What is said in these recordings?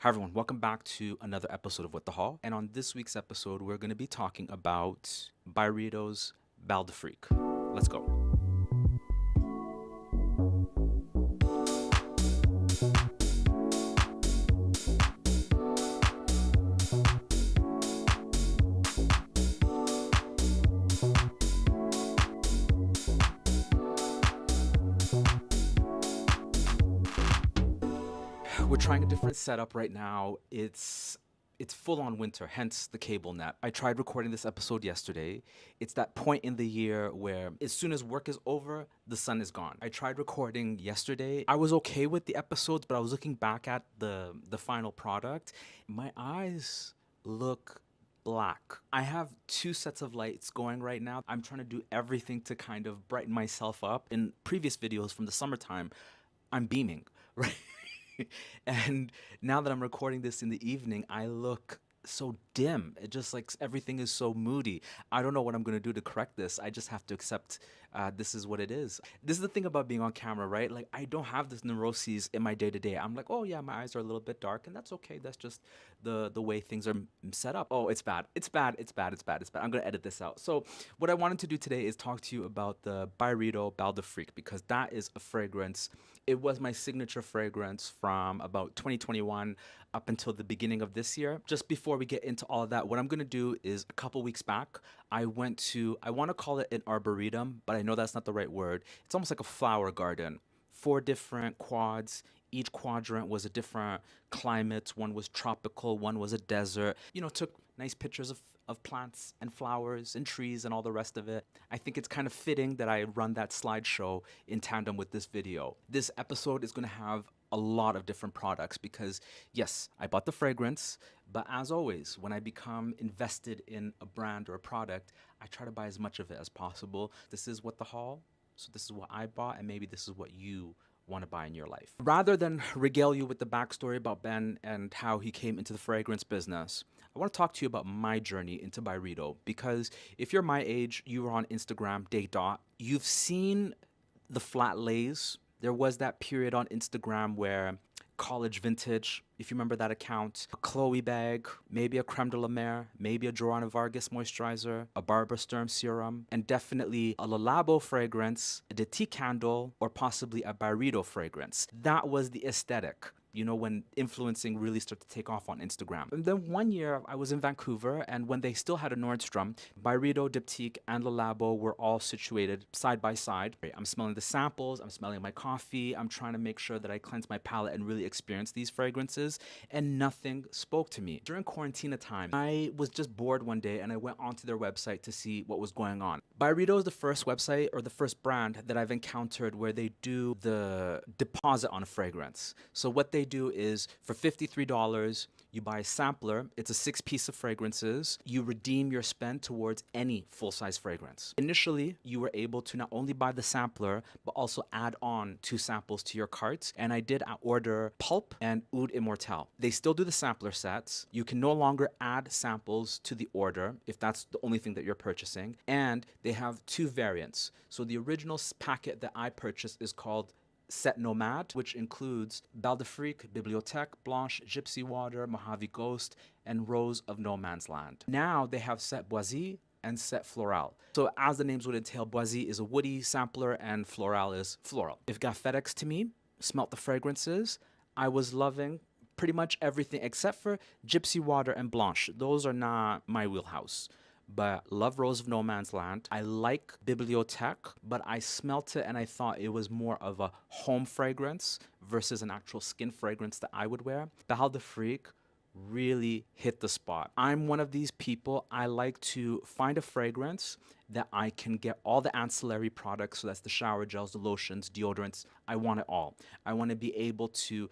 Hi everyone, welcome back to another episode of What the Hall. And on this week's episode, we're going to be talking about Byredo's Body Lotion. Let's go. We're trying a different setup right now. It's full on winter, hence the cable net. I tried recording this episode yesterday. It's that point in the year where as soon as work is over, the sun is gone. I tried recording yesterday. I was okay with the episodes, but I was looking back at the final product. My eyes look black. I have two sets of lights going right now. I'm trying to do everything to kind of brighten myself up. In previous videos from the summertime, I'm beaming, right? And now that I'm recording this in the evening, I look so dim. It just like everything is so moody. I don't know what I'm gonna do to correct this. I just have to accept this is what it is. This is the thing about being on camera, right? Like I don't have this neuroses in my day to day. I'm like, oh yeah, my eyes are a little bit dark, and that's okay. That's just the way things are set up. Oh, it's bad. It's bad. It's bad. It's bad. It's bad. I'm gonna edit this out. So what I wanted to do today is talk to you about the Byredo Body Lotion because that is a fragrance. It was my signature fragrance from about 2021 up until the beginning of this year. Just before we get into all of that, what I'm gonna do is a couple weeks back, I went to, I wanna call it an arboretum, but I know that's not the right word. It's almost like a flower garden. 4 different quads. Each quadrant was a different climate. One was tropical, one was a desert. Took nice pictures of plants and flowers and trees and all the rest of it. I think it's kind of fitting that I run that slideshow in tandem with this video. This episode is going to have a lot of different products because, yes, I bought the fragrance, but as always, when I become invested in a brand or a product, I try to buy as much of it as possible. This is what the haul, so this is what I bought, and maybe this is what you want to buy in your life. Rather than regale you with the backstory about Ben and how he came into the fragrance business, I want to talk to you about my journey into Byredo because if you're my age, you were on Instagram, day dot, you've seen the flat lays. There was that period on Instagram where college vintage, if you remember that account, a Chloe bag, maybe a creme de la mer, maybe a Joanna Vargas moisturizer, a Barbara Sturm serum, and definitely a Le Labo fragrance, a Detti candle, or possibly a Byredo fragrance. That was the aesthetic. When influencing really started to take off on Instagram. And then one year I was in Vancouver, and when they still had a Nordstrom, Byredo, Diptyque, and Le Labo were all situated side by side. I'm smelling the samples, I'm smelling my coffee, I'm trying to make sure that I cleanse my palate and really experience these fragrances, and nothing spoke to me. During quarantine time, I was just bored one day and I went onto their website to see what was going on. Byredo is the first website or the first brand that I've encountered where they do the deposit on a fragrance. So what they do is for $53, you buy a sampler. It's a 6 piece of fragrances. You redeem your spend towards any full-size fragrance. Initially, you were able to not only buy the sampler, but also add on 2 samples to your cart. And I did order Pulp and Oud Immortel. They still do the sampler sets. You can no longer add samples to the order if that's the only thing that you're purchasing. And they have 2 variants. So the original packet that I purchased is called Set Nomade, which includes Belle d'Afrique, Bibliothèque Blanche, Gypsy Water, Mojave Ghost, and Rose of No Man's Land. Now they have Set Boisy and Set Floral. So as the names would entail, Boisy is a woody sampler and Floral is floral. It got FedEx to me, smelt the fragrances. I was loving pretty much everything except for Gypsy Water and Blanche. Those are not my wheelhouse. But love Rose of No Man's Land. I like Bibliothèque, but I smelt it and I thought it was more of a home fragrance versus an actual skin fragrance that I would wear. Belle d'Afrique really hit the spot. I'm one of these people, I like to find a fragrance that I can get all the ancillary products, so that's the shower gels, the lotions, deodorants. I want it all. I want to be able to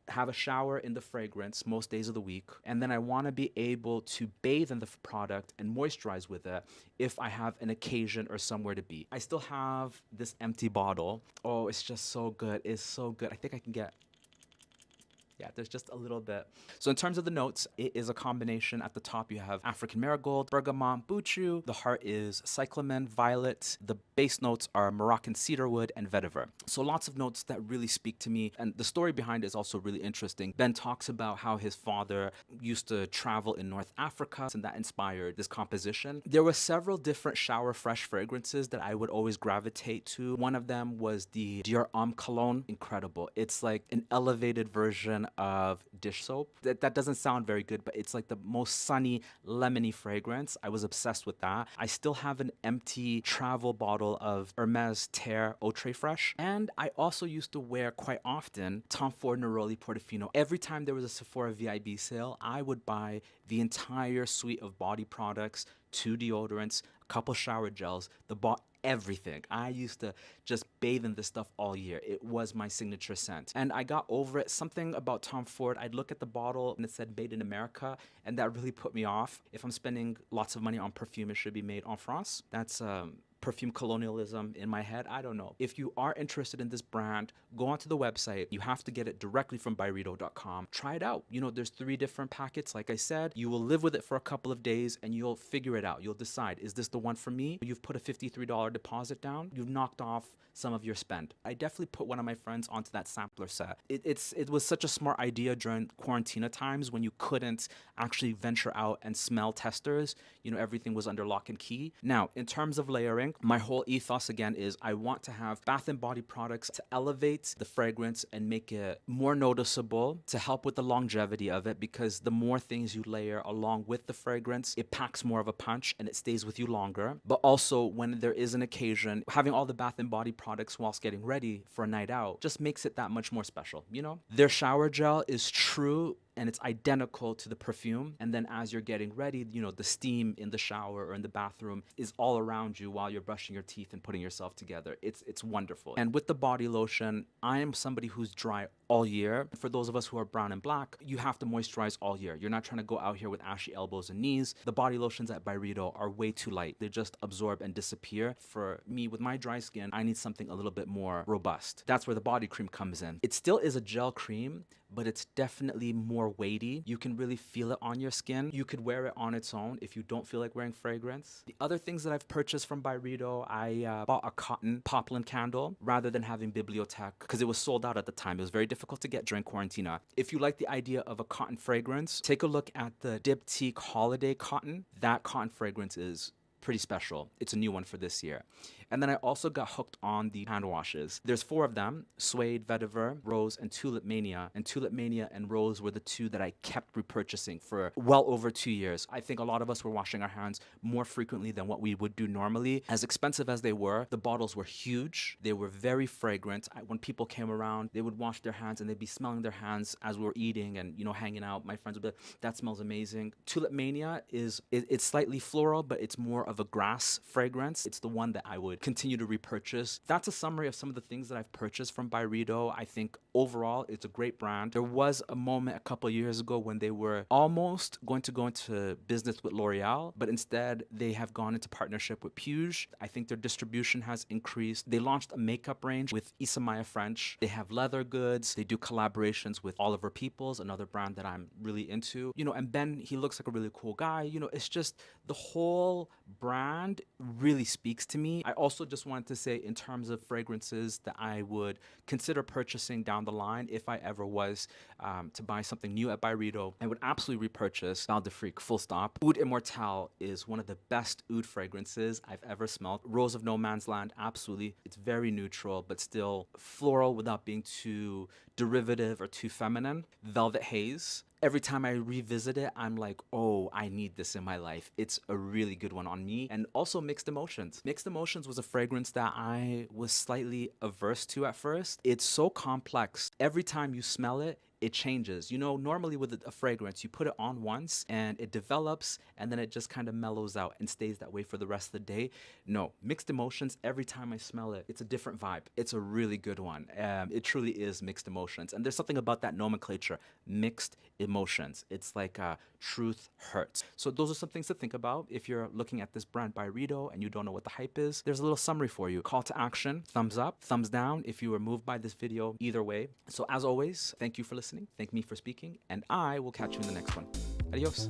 have a shower in the fragrance most days of the week, and then I want to be able to bathe in the product and moisturize with it if I have an occasion or somewhere to be. I still have this empty bottle. Oh, it's just so good. It's so good. I think I can get, Yeah, there's just a little bit. So in terms of the notes, it is a combination. At the top, you have African marigold, bergamot, buchu. The heart is cyclamen, violet. The base notes are Moroccan cedarwood and vetiver. So lots of notes that really speak to me. And the story behind it is also really interesting. Ben talks about how his father used to travel in North Africa, and that inspired this composition. There were several different shower fresh fragrances that I would always gravitate to. One of them was the Dior Homme cologne. Incredible. It's like an elevated version of dish soap. That doesn't sound very good, but it's like the most sunny, lemony fragrance. I was obsessed with that. I still have an empty travel bottle of Hermes Terre Eau Très Fresh. And I also used to wear quite often Tom Ford Neroli Portofino. Every time there was a Sephora VIB sale, I would buy the entire suite of body products, 2 deodorants, a couple shower gels, everything. I used to just bathe in this stuff all year. It was my signature scent. And I got over it. Something about Tom Ford, I'd look at the bottle and it said made in America, and that really put me off. If I'm spending lots of money on perfume, it should be made en France. That's perfume colonialism in my head. I don't know. If you are interested in this brand, go onto the website. You have to get it directly from Byredo.com. Try it out. You know, there's 3 different packets. Like I said, you will live with it for a couple of days and you'll figure it out. You'll decide, is this the one for me? You've put a $53 deposit down. You've knocked off some of your spend. I definitely put one of my friends onto that sampler set. It was such a smart idea during quarantine times when you couldn't actually venture out and smell testers. You know, everything was under lock and key. Now, in terms of layering, my whole ethos again is I want to have bath and body products to elevate the fragrance and make it more noticeable, to help with the longevity of it, because the more things you layer along with the fragrance, it packs more of a punch and it stays with you longer. But also when there is an occasion, having all the bath and body products whilst getting ready for a night out just makes it that much more special, you know? Their shower gel is true and it's identical to the perfume. And then as you're getting ready, you know, the steam in the shower or in the bathroom is all around you while you're brushing your teeth and putting yourself together. It's wonderful. And with the body lotion, I am somebody who's dry all year. For those of us who are brown and black, you have to moisturize all year. You're not trying to go out here with ashy elbows and knees. The body lotions at Byredo are way too light. They just absorb and disappear. For me, with my dry skin, I need something a little bit more robust. That's where the body cream comes in. It still is a gel cream, but it's definitely more weighty. You can really feel it on your skin. You could wear it on its own if you don't feel like wearing fragrance. The other things that I've purchased from Byredo, I bought a cotton Poplin candle rather than having Bibliothèque because it was sold out at the time. It was very difficult to get during quarantine. If you like the idea of a cotton fragrance, take a look at the Diptyque Holiday Cotton. That cotton fragrance is pretty special. It's a new one for this year. And then I also got hooked on the hand washes. There's 4 of them: Suede, Vetiver, Rose, and Tulipmania. And Tulipmania and Rose were the 2 that I kept repurchasing for well over 2 years. I think a lot of us were washing our hands more frequently than what we would do normally. As expensive as they were, the bottles were huge. They were very fragrant. When people came around, they would wash their hands and they'd be smelling their hands as we were eating and, you know, hanging out. My friends would be like, that smells amazing. Tulipmania it's slightly floral, but it's more of a grass fragrance. It's the one that I would continue to repurchase. That's a summary of some of the things that I've purchased from Byredo. I think overall it's a great brand. There was a moment a couple of years ago when they were almost going to go into business with L'Oreal, but instead they have gone into partnership with Puig. I think their distribution has increased. They launched a makeup range with Isamaya French. They have leather goods. They do collaborations with Oliver Peoples, another brand that I'm really into. You know, and Ben, he looks like a really cool guy. You know, it's just the whole brand really speaks to me. I also just wanted to say, in terms of fragrances that I would consider purchasing down the line if I ever was to buy something new at Byredo, I would absolutely repurchase Val d'Afrique, full stop. Oud Immortelle is one of the best oud fragrances I've ever smelled. Rose of No Man's Land, absolutely. It's very neutral, but still floral without being too derivative or too feminine. Velvet Haze. Every time I revisit it, I'm like, oh, I need this in my life. It's a really good one on me. And also Mixed Emotions. Mixed Emotions was a fragrance that I was slightly averse to at first. It's so complex. Every time you smell it, it changes. You know, normally with a fragrance, you put it on once and it develops and then it just kind of mellows out and stays that way for the rest of the day. No, Mixed Emotions, every time I smell it, it's a different vibe. It's a really good one. It truly is Mixed Emotions. And there's something about that nomenclature, Mixed emotions. It's like truth hurts. So those are some things to think about if you're looking at this brand Byredo and you don't know what the hype is. There's a little summary for you. Call to action, thumbs up, thumbs down if you were moved by this video, either way. So as always, thank you for listening. Thank me for speaking, and I will catch you in the next one. Adios.